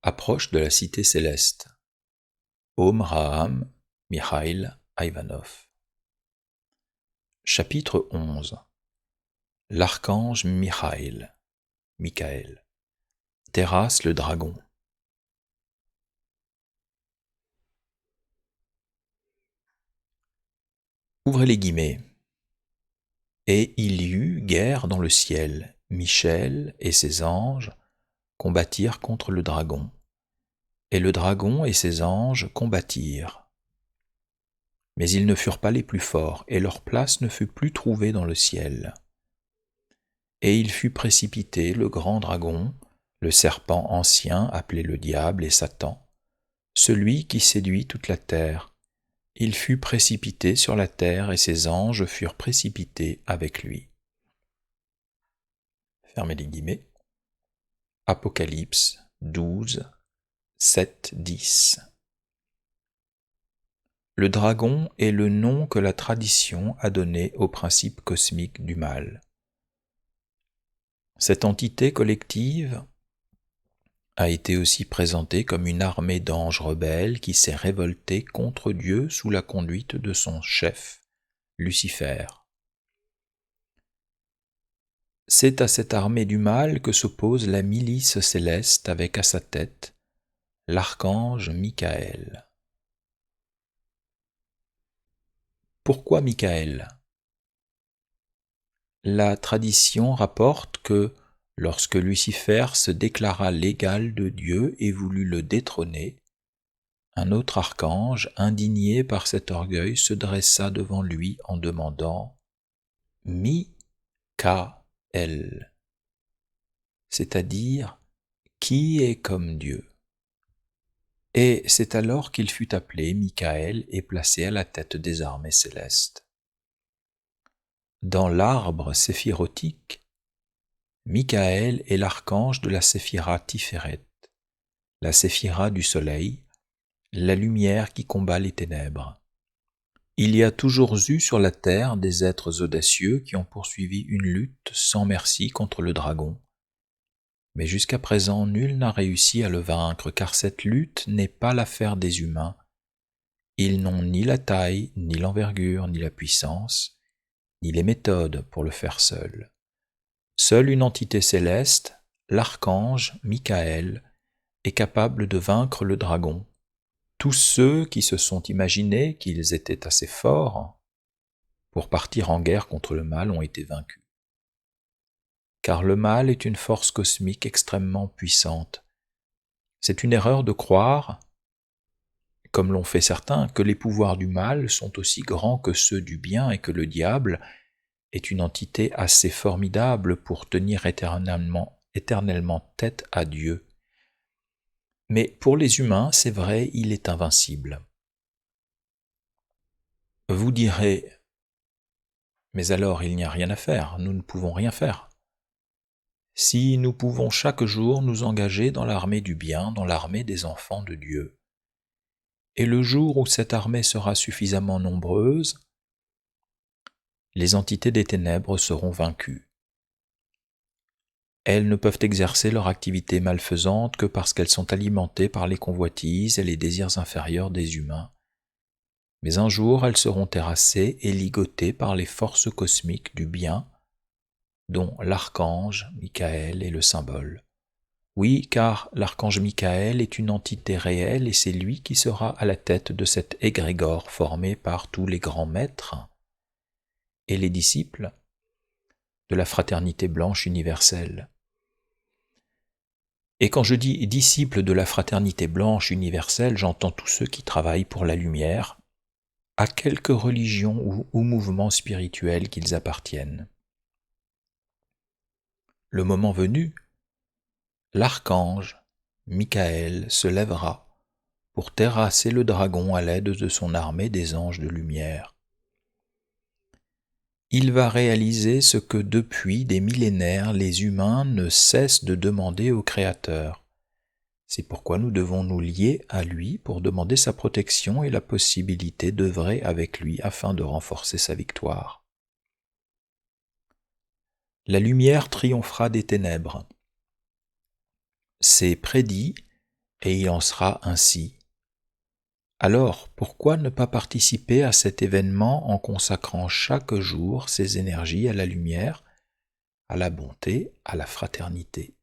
Approche de la cité céleste. Om Raham Mikhail Ivanov. Chapitre 11. L'archange Michael terrasse le dragon. Ouvrez les guillemets. Et il y eut guerre dans le ciel. Michel et ses anges combattirent contre le dragon. Et le dragon et ses anges combattirent. Mais ils ne furent pas les plus forts, et leur place ne fut plus trouvée dans le ciel. Et il fut précipité, le grand dragon, le serpent ancien appelé le diable et Satan, celui qui séduit toute la terre. Il fut précipité sur la terre et ses anges furent précipités avec lui. Fermez les guillemets. Apocalypse 12, 7, 10. Le dragon est le nom que la tradition a donné au principe cosmique du mal. Cette entité collective a été aussi présentée comme une armée d'anges rebelles qui s'est révoltée contre Dieu sous la conduite de son chef, Lucifer. C'est à cette armée du mal que s'oppose la milice céleste avec à sa tête l'archange Michael. Pourquoi Michael ? La tradition rapporte que lorsque Lucifer se déclara l'égal de Dieu et voulut le détrôner, un autre archange, indigné par cet orgueil, se dressa devant lui en demandant « Mi-ka-el », c'est-à-dire « qui est comme Dieu ?» Et c'est alors qu'il fut appelé Michael et placé à la tête des armées célestes. Dans l'arbre séphirotique, Michael est l'archange de la séphira Tiferet, la séphira du soleil, la lumière qui combat les ténèbres. Il y a toujours eu sur la terre des êtres audacieux qui ont poursuivi une lutte sans merci contre le dragon. Mais jusqu'à présent, nul n'a réussi à le vaincre, car cette lutte n'est pas l'affaire des humains. Ils n'ont ni la taille, ni l'envergure, ni la puissance, ni les méthodes pour le faire seuls. Seule une entité céleste, l'archange Michael, est capable de vaincre le dragon. Tous ceux qui se sont imaginés qu'ils étaient assez forts pour partir en guerre contre le mal ont été vaincus. Car le mal est une force cosmique extrêmement puissante. C'est une erreur de croire, comme l'ont fait certains, que les pouvoirs du mal sont aussi grands que ceux du bien et que le diable est une entité assez formidable pour tenir éternellement tête à Dieu. Mais pour les humains, c'est vrai, il est invincible. Vous direz, mais alors il n'y a rien à faire, nous ne pouvons rien faire. Si nous pouvons chaque jour nous engager dans l'armée du bien, dans l'armée des enfants de Dieu, et le jour où cette armée sera suffisamment nombreuse, les entités des ténèbres seront vaincues. Elles ne peuvent exercer leur activité malfaisante que parce qu'elles sont alimentées par les convoitises et les désirs inférieurs des humains. Mais un jour, elles seront terrassées et ligotées par les forces cosmiques du bien, dont l'archange Michael est le symbole. Oui, car l'archange Michael est une entité réelle et c'est lui qui sera à la tête de cet égrégore formé par tous les grands maîtres et les disciples de la fraternité blanche universelle. Et quand je dis disciples de la fraternité blanche universelle, j'entends tous ceux qui travaillent pour la lumière, à quelque religion ou mouvement spirituel qu'ils appartiennent. Le moment venu, l'archange Michael se lèvera pour terrasser le dragon à l'aide de son armée des anges de lumière. Il va réaliser ce que depuis des millénaires les humains ne cessent de demander au Créateur. C'est pourquoi nous devons nous lier à lui pour demander sa protection et la possibilité d'œuvrer avec lui afin de renforcer sa victoire. La lumière triomphera des ténèbres. C'est prédit et il en sera ainsi. Alors, pourquoi ne pas participer à cet événement en consacrant chaque jour ses énergies à la lumière, à la bonté, à la fraternité ?